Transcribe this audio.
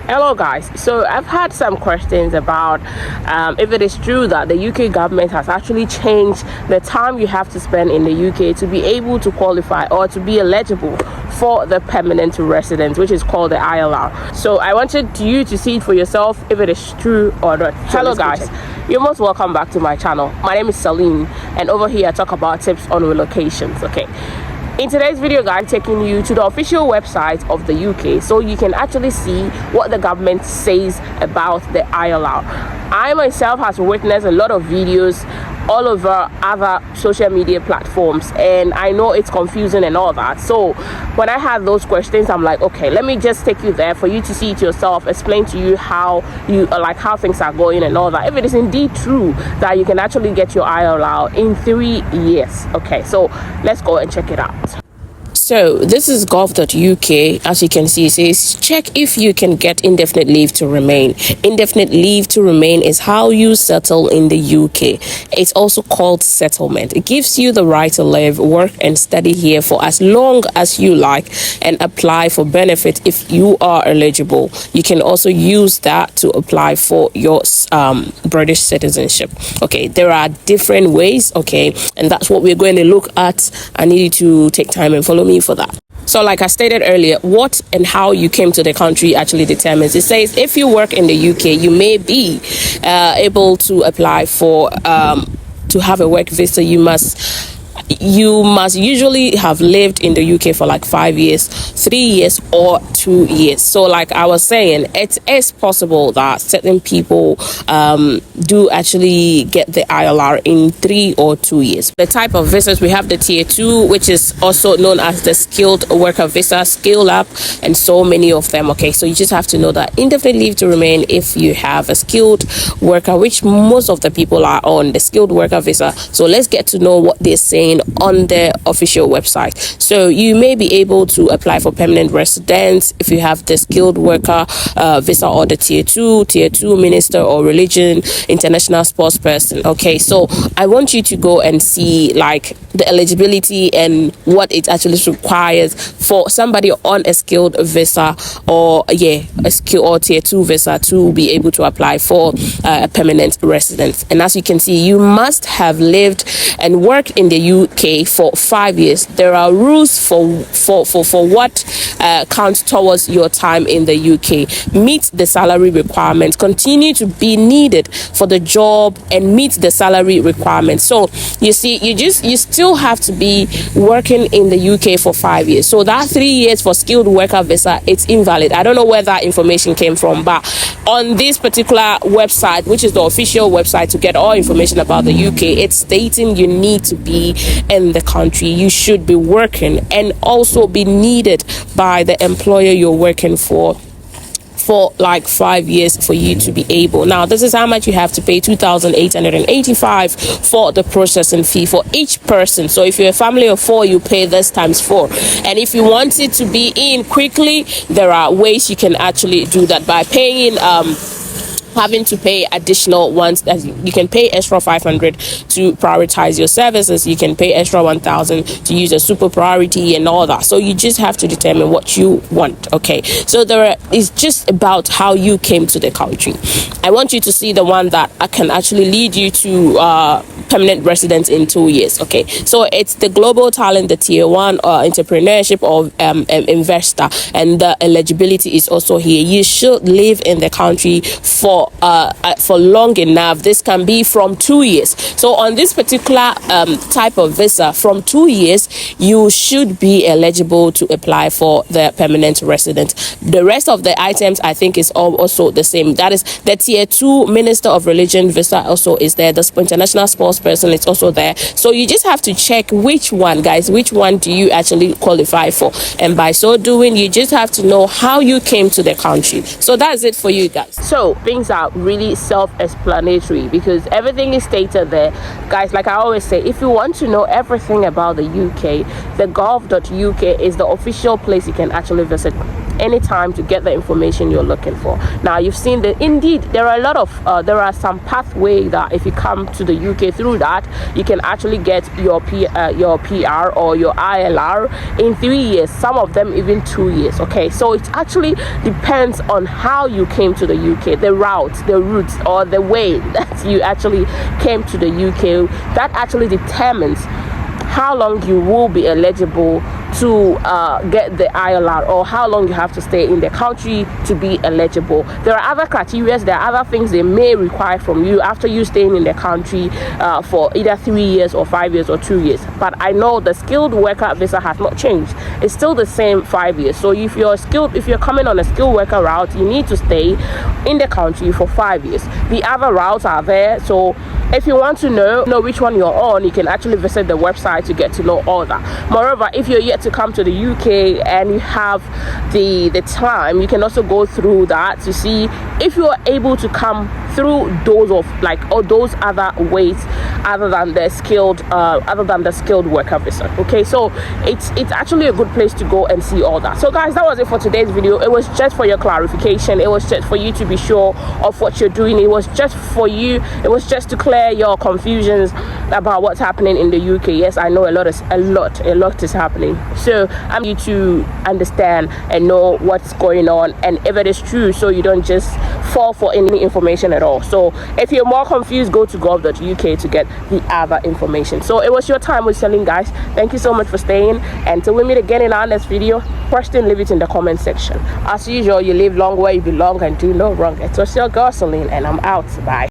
Hello guys, so I've had some questions about if it is true that the UK government has actually changed the time you have to spend in the UK to be able to qualify or to be eligible for the permanent residence, which is called the ILR. So I wanted you to see it for yourself if it is true or not. Hello guys, you're most welcome back to my channel. My name is Celline, and over here I talk about tips on relocations. Okay, in today's video guys, I'm taking you to the official website of the UK so you can actually see what the government says about the ILR. I myself has witnessed a lot of videos all over other social media platforms, and I know it's confusing and all that. So when I had those questions, I'm like, okay, let me just take you there for you to see it yourself, explain to you how how things are going and all that, if it is indeed true that you can actually get your ILR in 3 years. Okay, so let's go and check it out. So this is gov.uk. As you can see, it says check if you can get indefinite leave to remain. Indefinite leave to remain is how you settle in the UK. It's also called settlement. It gives you the right to live, work and study here for as long as you like and apply for benefits if you are eligible. You can also use that to apply for your British citizenship. Okay, there are different ways, okay, and that's what we're going to look at. I need you to take time and follow me for that. So like I stated earlier, what and how you came to the country actually determines. It says if you work in the UK, you may be able to apply for to have a work visa. You must usually have lived in the UK for like 5 years, 3 years or 2 years. So like I was saying, it is possible that certain people do actually get the ILR in 3 or 2 years. The type of visas, we have the tier 2, which is also known as the skilled worker visa, skill up, and so many of them. Okay, so you just have to know that indefinite leave to remain if you have a skilled worker, which most of the people are on the skilled worker visa. So let's get to know what they're saying on the official website. So you may be able to apply for permanent residence if you have the skilled worker visa or the tier 2 minister or religion, international sports person. Okay, so I want you to go and see like the eligibility and what it actually requires for somebody on a skilled visa or a skill or tier 2 visa to be able to apply for a permanent residence. And as you can see, you must have lived and worked in the UK for 5 years. There are rules for what counts towards your time in the UK. Meet the salary requirements, continue to be needed for the job and meet the salary requirements. So you see, you still have to be working in the UK for 5 years. So that 3 years for skilled worker visa, it's invalid. I don't know where that information came from, but on this particular website, which is the official website to get all information about the UK, it's stating you need to be in the country, you should be working and also be needed by the employer you're working for like 5 years for you to be able. Now this is how much you have to pay: 2,885 for the processing fee for each person. So if you're a family of 4, you pay this times 4. And if you want it to be in quickly, there are ways you can actually do that by paying having to pay additional ones. That you can pay extra 500 to prioritize your services. You can pay extra 1,000 to use a super priority and all that. So you just have to determine what you want. Okay, so it's just about how you came to the country. I want you to see the one that can actually lead you to permanent residence in 2 years. Okay, so it's the global talent, the tier 1 entrepreneurship or investor, and the eligibility is also here. You should live in the country for long enough. This can be from 2 years. So on this particular type of visa, from 2 years, you should be eligible to apply for the permanent resident. The rest of the items, I think, is also the same. That is the tier 2 minister of religion visa also is there. The international sports person is also there. So you just have to check which one, guys, which one do you actually qualify for, and by so doing, you just have to know how you came to the country. So that's it for you guys. So things are really self-explanatory because everything is stated there, guys. Like I always say, if you want to know everything about the UK, the gov.uk is the official place you can actually visit. anytime to get the information you're looking for. Now, you've seen that indeed there are a lot of there are some pathway that if you come to the UK through that, you can actually get your PR or your ILR in 3 years, some of them even 2 years. Okay, so it actually depends on how you came to the UK, the route, or the way that you actually came to the UK. That actually determines how long you will be eligible to get the ILR, or how long you have to stay in the country to be eligible. There are other criteria, there are other things they may require from you after you staying in the country for either 3 years or 5 years or 2 years. But I know the skilled worker visa has not changed. It's still the same 5 years. So if you're coming on a skilled worker route, you need to stay in the country for 5 years. The other routes are there, so if you want to know which one you're on, you can actually visit the website to get to know all that. Moreover, if you're yet to come to the UK and you have the time, you can also go through that to see if you are able to come through those other ways other than the skilled worker visa. Okay, so it's actually a good place to go and see all that. So guys, that was it for today's video. It was just for your clarification. It was just for you to be sure of what you're doing. It was just for you. It was just to clear your confusions about what's happening in the UK. Yes, I know a lot is happening. So I'm you to understand and know what's going on and if it is true, so you don't just fall for any information at all. So if you're more confused, go to gov.uk to get the other information. So it was your time with Celline, guys. Thank you so much for staying, and till we meet again in our next video, question, leave it in the comment section. As usual, you live long where you belong and do no wrong. It was your girl Celline, and I'm out. Bye.